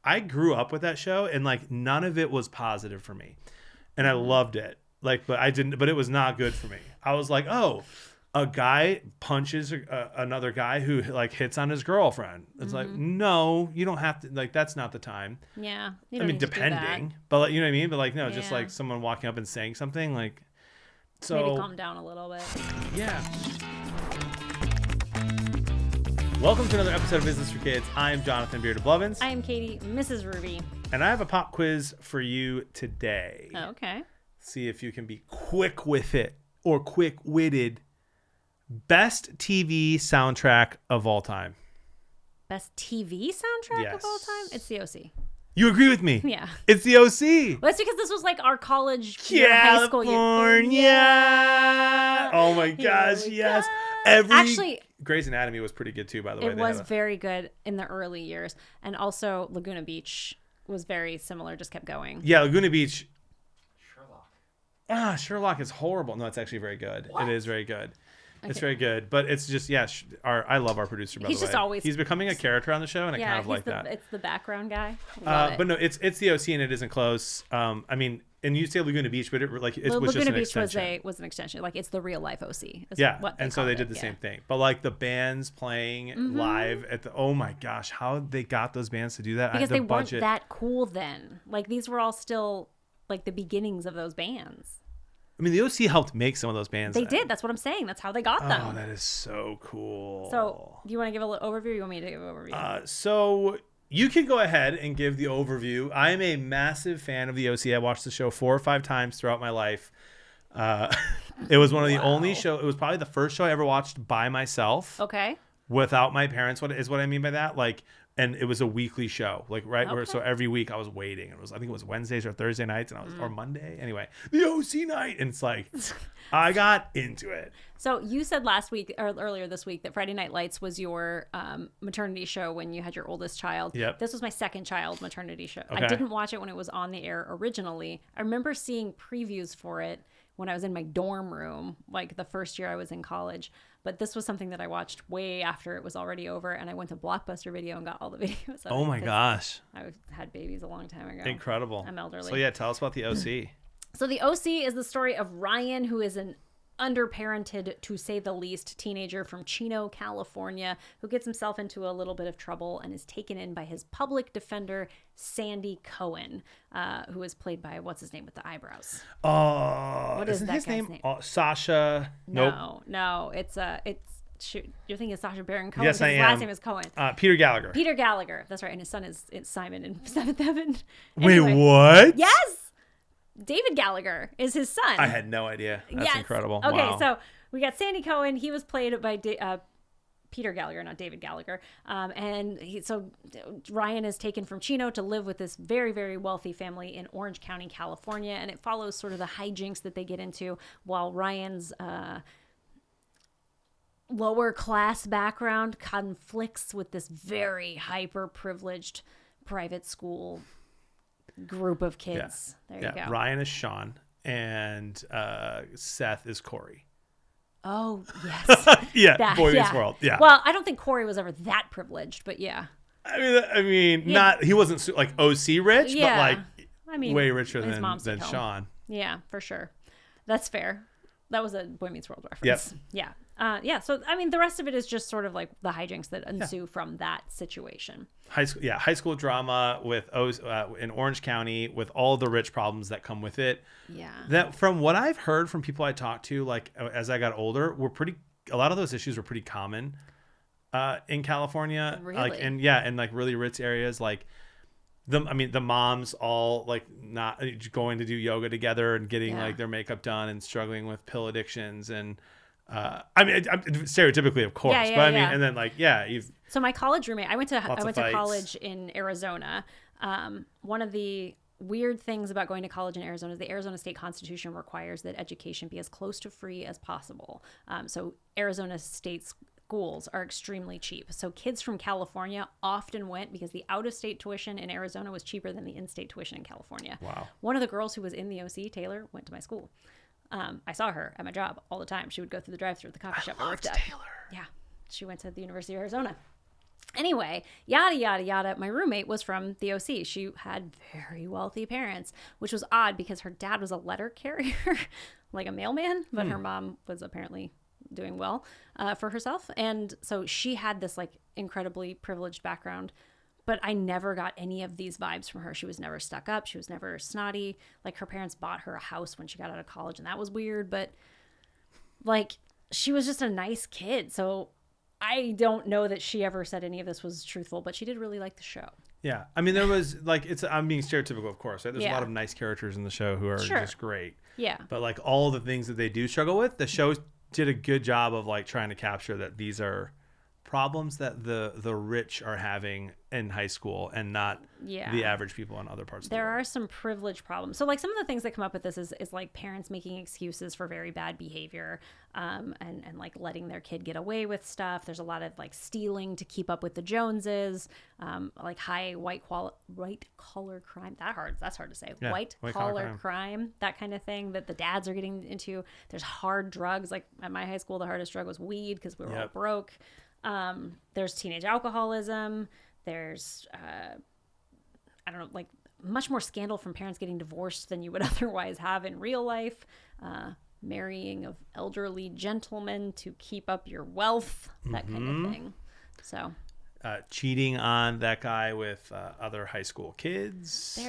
I grew up with that show, and like none of it was positive for me, and I loved it. Like, but it was not good for me. I was like, oh, a guy punches another guy who like hits on his girlfriend. It's like, no, you don't have to. Like, that's not the time. Yeah. I mean, depending, but like, you know what I mean. But like, no, just like someone walking up and saying something like. So maybe calm down a little bit. Yeah. Welcome to another episode of Business for Kids. I am Jonathan Bearded Blevins. I am Katie, Mrs. Ruby. And I have a pop quiz for you today. Okay. See if you can be quick with it or quick-witted. Best TV soundtrack of all time. Best TV soundtrack of all time? It's the OC. You agree with me? Yeah. It's the OC. Well, that's because this was like our college year, high school year. California. Oh my gosh, yes. Actually, Grey's Anatomy was pretty good too, by the way. It was very good in the early years. And also Laguna Beach was very similar, just kept going. Yeah, Laguna Beach. Sherlock is horrible. No, it's actually very good. What? It is very good. It's very good, but it's just I love our producer. By the way, just always he's becoming a character on the show, and I kind of like that. It's the background guy. But no, it's the OC, and it isn't close. I mean, and you say Laguna Beach, but it was just an extension. Laguna Beach was an extension. Like it's the real life OC. And so they did the same thing. But like the bands playing live at the my gosh, how they got those bands to do that? Because they weren't that cool then. Like these were all still like the beginnings of those bands. I mean, the OC helped make some of those bands. They did. That's what I'm saying. That's how they got them. Oh, that is so cool. So, do you want to give a little overview? Or you want me to give an overview? So you can go ahead and give the overview. I am a massive fan of the OC. I watched the show 4 or 5 times throughout my life. It was one of the only show. It was probably the first show I ever watched by myself. Okay. Without my parents. What I mean by that? Like. And it was a weekly show, like where so every week I was waiting. I think it was Wednesdays or Thursday nights, and or Monday. Anyway, the OC night, and it's like I got into it. So you said last week or earlier this week that Friday Night Lights was your maternity show when you had your oldest child. Yep. This was my second child maternity show. Okay. I didn't watch it when it was on the air originally. I remember seeing previews for it when I was in my dorm room, like the first year I was in college. But this was something that I watched way after it was already over, and I went to Blockbuster Video and got all the videos. Oh my gosh! I had babies a long time ago. Incredible. I'm elderly. So yeah, tell us about the OC. So the OC is the story of Ryan, who is an underparented, to say the least, teenager from Chino, California, who gets himself into a little bit of trouble and is taken in by his public defender, Sandy Cohen, who is played by, what's his name with the eyebrows? What is that his guy's name? Sasha? Nope. No, shoot, you're thinking of Sasha Baron Cohen. Yes, I am. His last name is Cohen. Peter Gallagher. Peter Gallagher, that's right, and his son is Simon in Seventh Heaven. Wait, what? Yes! David Gallagher is his son. I had no idea. That's incredible. Okay, wow. So we got Sandy Cohen. He was played by Peter Gallagher, not David Gallagher. So Ryan is taken from Chino to live with this very, very wealthy family in Orange County, California. And it follows sort of the hijinks that they get into while Ryan's lower class background conflicts with this very hyper privileged private school group of kids. There you go. Ryan is Sean and Seth is Corey. Oh, yes. Boy Meets World. Yeah. Well, I don't think Corey was ever that privileged, but yeah. I mean, he wasn't like OC rich, but like way richer than Sean. Yeah, for sure. That's fair. That was a Boy Meets World reference. Yep. Yeah. So, I mean, the rest of it is just sort of like the hijinks that ensue from that situation. High school drama with in Orange County with all the rich problems that come with it. Yeah. That from what I've heard from people I talked to, like as I got older, a lot of those issues were pretty common in California. Really? Like and like really rich areas like. The moms all like not going to do yoga together and getting like their makeup done and struggling with pill addictions and I'm stereotypically of course, but I mean and then like So my college roommate, I went to fights. college in Arizona. One of the weird things about going to college in Arizona is the Arizona state constitution requires that education be as close to free as possible. So Arizona state's schools are extremely cheap. So kids from California often went because the out-of-state tuition in Arizona was cheaper than the in-state tuition in California. Wow. One of the girls who was in the OC, Taylor, went to my school. I saw her at my job all the time. She would go through the drive-thru at the coffee shop I worked at. Taylor. Yeah. She went to the University of Arizona. Anyway, yada, yada, yada. My roommate was from the OC. She had very wealthy parents, which was odd because her dad was a letter carrier, like a mailman, but her mom was apparently doing well for herself. And so she had this like incredibly privileged background, but I never got any of these vibes from her. She was never stuck up. She was never snotty. Like her parents bought her a house when she got out of college, and that was weird, but like she was just a nice kid. So I don't know that she ever said any of this was truthful, but she did really like the show. Yeah. I mean, there was like, I'm being stereotypical, of course, right? There's a Yeah. lot of nice characters in the show who are just great. Yeah. But like all the things that they do struggle with, the show did a good job of like trying to capture that these are problems that the rich are having in high school and not the average people in other parts of the world. There are some privilege problems. So like some of the things that come up with this is like parents making excuses for very bad behavior, and like letting their kid get away with stuff. There's a lot of like stealing to keep up with the Joneses, like high white collar crime. That's hard to say. Yeah, white collar crime, that kind of thing that the dads are getting into. There's hard drugs. Like at my high school, the hardest drug was weed because we were all broke. There's teenage alcoholism. There's, I don't know, like much more scandal from parents getting divorced than you would otherwise have in real life. Marrying of elderly gentlemen to keep up your wealth, that kind of thing. So, cheating on that guy with other high school kids.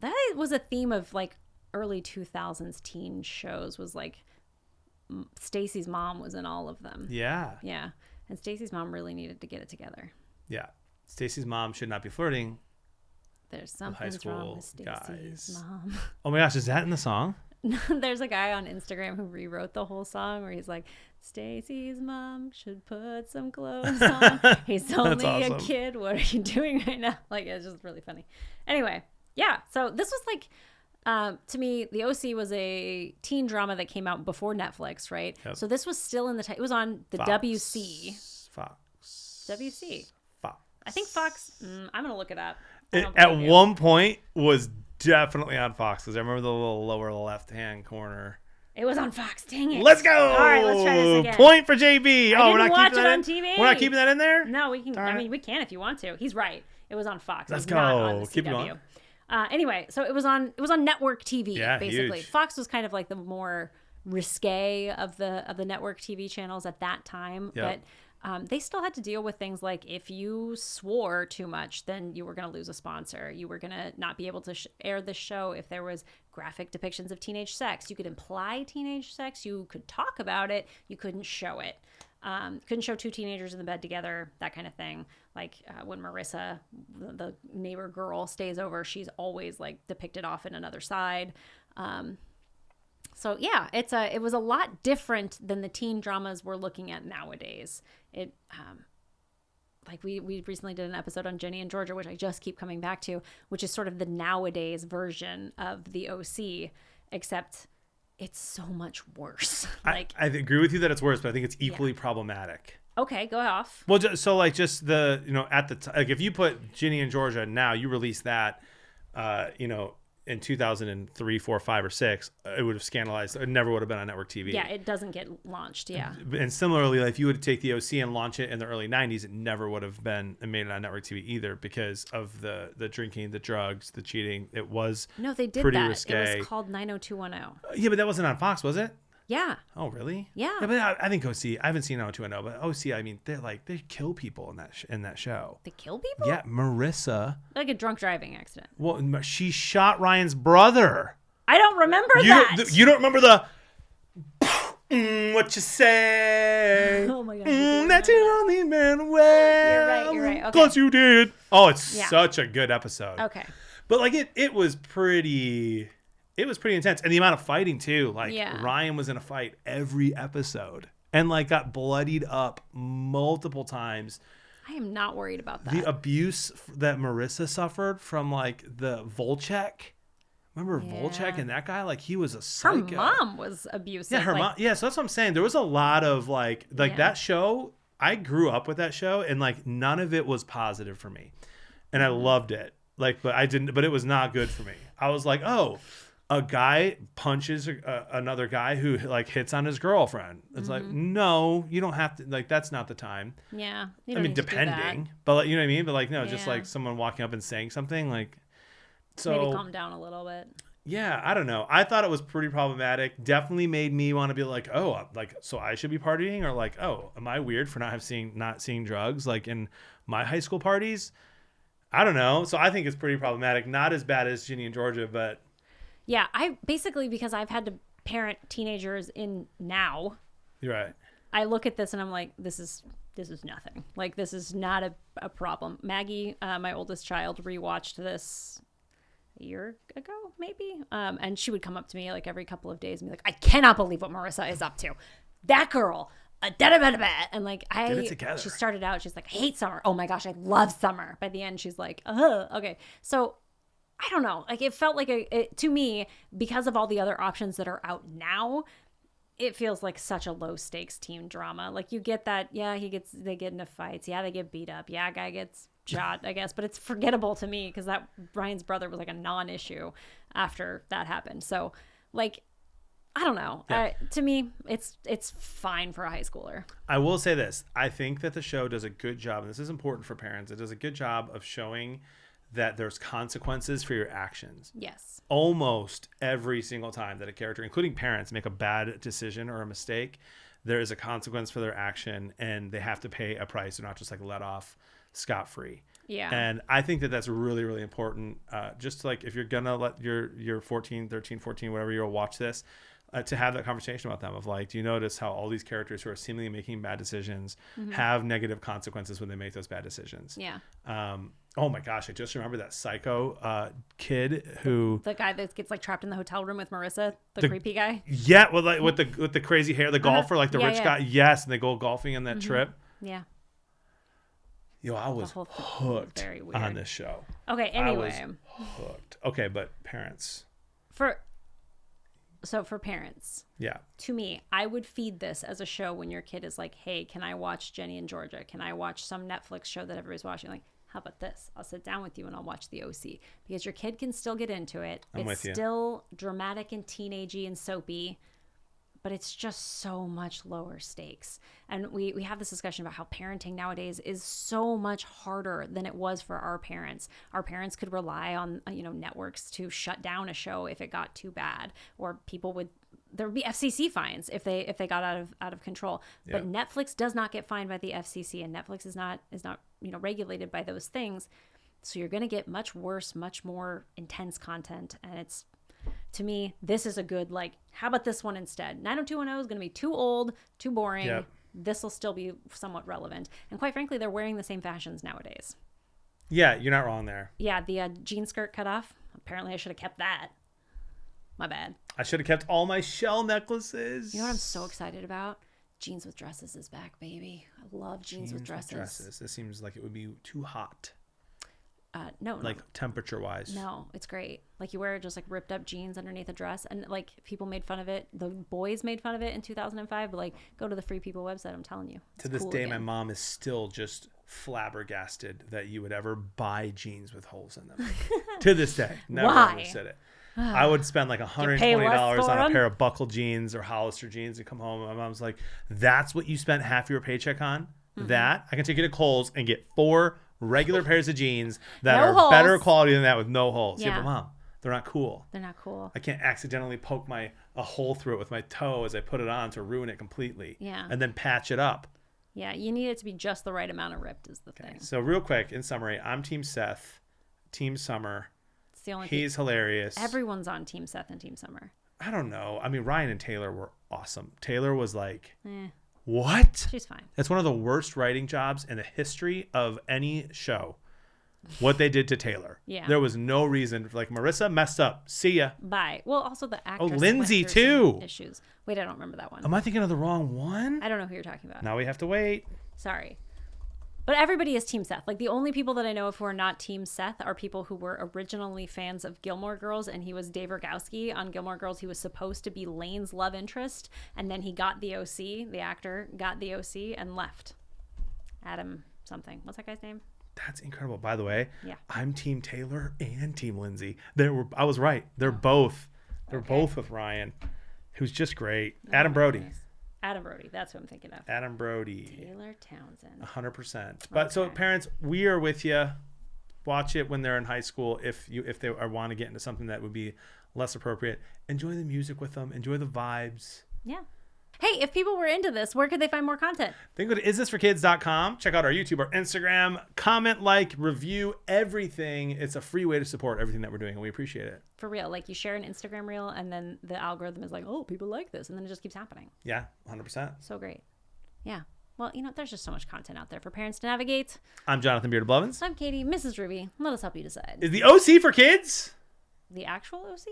That was a theme of like early 2000s teen shows. Was like Stacy's mom was in all of them. Yeah. And Stacy's mom really needed to get it together. Yeah. Stacy's mom should not be flirting. There's something wrong with Stacy's mom. Oh my gosh, is that in the song? There's a guy on Instagram who rewrote the whole song where he's like, Stacy's mom should put some clothes on. He's only a kid. What are you doing right now? Like, it's just really funny. Anyway, yeah. So this was like, to me, The OC was a teen drama that came out before Netflix, right? Yep. So this was still in it was on the WC. WC. Fox. I think Fox. I'm gonna look it up. At one point was definitely on Fox because I remember the little lower left-hand corner. It was on Fox. Dang it! Let's go. All right, let's try this again. Point for JB. We're not keeping that on TV. We're not keeping that in there. No, we can. I mean, we can if you want to. He's right. It was on Fox. Let's go. Not on the Keep CW. going. Anyway, so it was on network TV. Yeah, basically. huge. Fox was kind of like the more risque of the network TV channels at that time, but they still had to deal with things like if you swore too much, then you were going to lose a sponsor. You were going to not be able to air the show if there was graphic depictions of teenage sex. You could imply teenage sex. You could talk about it. You couldn't show it. Couldn't show two teenagers in the bed together, that kind of thing. Like when Marissa, the neighbor girl, stays over, she's always like depicted off in another side. So yeah, it was a lot different than the teen dramas we're looking at nowadays. It like we recently did an episode on Jenny and Georgia, which I just keep coming back to, which is sort of the nowadays version of the OC, except it's so much worse. Like I agree with you that it's worse, but I think it's equally problematic. Okay, go off. Well, so like just the at the like if you put Ginny and Georgia now, you release that, in 2003, 4, 5, or 6, it would have scandalized. It never would have been on network TV. Yeah, it doesn't get launched. Yeah. And similarly, like if you would take the OC and launch it in the early 90s, it never would have been made on network TV either because of the drinking, the drugs, the cheating. It was they did pretty that. risque. It was called 90210. Yeah, but that wasn't on Fox, was it? Yeah. Oh, really? Yeah. But I think OC. I haven't seen 90210, but OC. I mean, they kill people in that show. They kill people? Yeah, Marissa. Like a drunk driving accident. Well, she shot Ryan's brother. I don't remember that. You don't remember the what you say? Oh my god. That's your only man well. You're right. Okay. Because you did. Oh, it's such a good episode. Okay. But like it was pretty. It was pretty intense. And the amount of fighting too. Like Ryan was in a fight every episode and like got bloodied up multiple times. I am not worried about that. The abuse that Marissa suffered from like the Volchek. Remember Volchek and that guy? Like he was a psycho. Her mom was abusive. Yeah, her mom. Yeah, so that's what I'm saying. There was a lot of like that show. I grew up with that show and like none of it was positive for me. And I loved it. Like, but I didn't, but it was not good for me. I was like, oh, a guy punches another guy who like hits on his girlfriend. It's like, no, you don't have to, like, that's not the time. Yeah. You I don't mean, need to do depending, that. but like, you know what I mean? But like, no, just Yeah. like someone walking up and saying something like, Maybe so calm down a little bit. yeah, I don't know. I thought it was pretty problematic. Definitely made me want to be like, oh, like, so I should be partying, or like, oh, am I weird for not seeing drugs like in my high school parties? I don't know. So I think it's pretty problematic. Not as bad as Ginny and Georgia, but Yeah, I basically, because I've had to parent teenagers in now, you're right. I look at this and I'm like, this is nothing. Like, this is not a problem. Maggie, my oldest child, rewatched this a year ago, maybe. And she would come up to me like every couple of days and be like, I cannot believe what Marissa is up to. That girl. And like, Get it together. she started out, she's like, I hate summer. Oh my gosh, I love summer. By the end, she's like, okay. So I don't know. Like, it felt like to me, because of all the other options that are out now, it feels like such a low stakes teen drama. Like, you get that, yeah, they get into fights. Yeah, they get beat up. Yeah, guy gets shot, I guess. But it's forgettable to me because that Ryan's brother was like a non-issue after that happened. So, like, I don't know. Yeah. To me, it's fine for a high schooler. I will say this. I think that the show does a good job, and this is important for parents. It does a good job of showing that there's consequences for your actions. Yes. Almost every single time that a character, including parents, make a bad decision or a mistake, there is a consequence for their action, and they have to pay a price. They're not just like let off scot-free. Yeah. And I think that that's really, really important. Just like if you're going to let your 13, 14, whatever year old watch this, to have that conversation about them of like, do you notice how all these characters who are seemingly making bad decisions have negative consequences when they make those bad decisions? Yeah. Oh my gosh, I just remember that psycho kid who The guy that gets like trapped in the hotel room with Marissa, the creepy guy. yeah, with the crazy hair, the golfer, like the Yeah, rich yeah. guy. Yes, and they go golfing on that trip. Yeah. Yo, I was whole thing was hooked very weird. on this show. Okay, anyway. I was hooked. Okay, but parents. For parents, Yeah. to me, I would feed this as a show when your kid is like, hey, can I watch Jenny and Georgia? Can I watch some Netflix show that everybody's watching? Like, how about this? I'll sit down with you and I'll watch the OC, because your kid can still get into it. I'm with It's you. still dramatic and teenagey and soapy, but it's just so much lower stakes. And we have this discussion about how parenting nowadays is so much harder than it was for our parents. Our parents could rely on networks to shut down a show if it got too bad, or there would be FCC fines if they got out of control. Yeah. But Netflix does not get fined by the FCC, and Netflix is not regulated by those things. So you're going to get much worse, much more intense content, and it's, to me, this is a good, like, how about this one instead? 90210 is going to be too old, too boring. Yep. This will still be somewhat relevant. And quite frankly, they're wearing the same fashions nowadays. Yeah, you're not wrong there. Yeah, the jean skirt cut off. Apparently, I should have kept that. My bad. I should have kept all my shell necklaces. You know what I'm so excited about? Jeans with dresses is back, baby. I love jeans with dresses. This seems like it would be too hot. No. Like temperature wise. No, it's great. Like, you wear just like ripped up jeans underneath a dress, and like people made fun of it. The boys made fun of it in 2005, but like, go to the Free People website. I'm telling you. To this day, my mom is still just flabbergasted that you would ever buy jeans with holes in them. To this day. Never Why? understood it. I would spend like $120 on a pair of buckle jeans or Hollister jeans and come home. And my mom's like, that's what you spent half your paycheck on? Mm-hmm. That? I can take you to Kohl's and get 4 regular pairs of jeans that No are holes. better quality than that with no holes. Yeah. But Mom, they're not cool. They're not cool. I can't accidentally poke a hole through it with my toe as I put it on to ruin it completely. Yeah. And then patch it up. Yeah, you need it to be just the right amount of ripped is the thing. So real quick, in summary, I'm Team Seth, Team Summer. It's the only He's hilarious. Everyone's on Team Seth and Team Summer. I don't know. I mean, Ryan and Taylor were awesome. Taylor was like, Eh, what? she's fine. That's one of the worst writing jobs in the history of any show. What they did to Taylor. Yeah. There was no reason. Like, Marissa messed up. See ya. Bye. Well, also the actress. Lindsay, went through some too. Issues. Wait, I don't remember that one. Am I thinking of the wrong one? I don't know who you're talking about. Now we have to wait. Sorry. But everybody is Team Seth. Like, the only people that I know of who are not Team Seth are people who were originally fans of Gilmore Girls, and he was Dave Rogowski on Gilmore Girls. He was supposed to be Lane's love interest, and then he got the OC, the actor, got the OC and left. Adam something. What's that guy's name? That's incredible. By the way, Yeah. I'm Team Taylor and Team Lindsay. I was right. They're both They're Okay. both with Ryan, who's just great. Oh, Adam my Brody. goodness. Adam Brody. That's who I'm thinking of. Adam Brody. Taylor Townsend. 100%. But so Okay. parents, we are with you. Watch it when they're in high school. If they want to get into something that would be less appropriate, enjoy the music with them. Enjoy the vibes. Yeah. Hey, if people were into this, where could they find more content? Then go to isthisforkids.com. Check out our YouTube, our Instagram. Comment, like, review, everything. It's a free way to support everything that we're doing, and we appreciate it. For real. Like, you share an Instagram reel, and then the algorithm is like, oh, people like this. And then it just keeps happening. Yeah, 100%. So great. Yeah. Well, there's just so much content out there for parents to navigate. I'm Jonathan Beard of Blevins. I'm Katie, Mrs. Ruby. Let us help you decide. Is the OC for kids? The actual OC?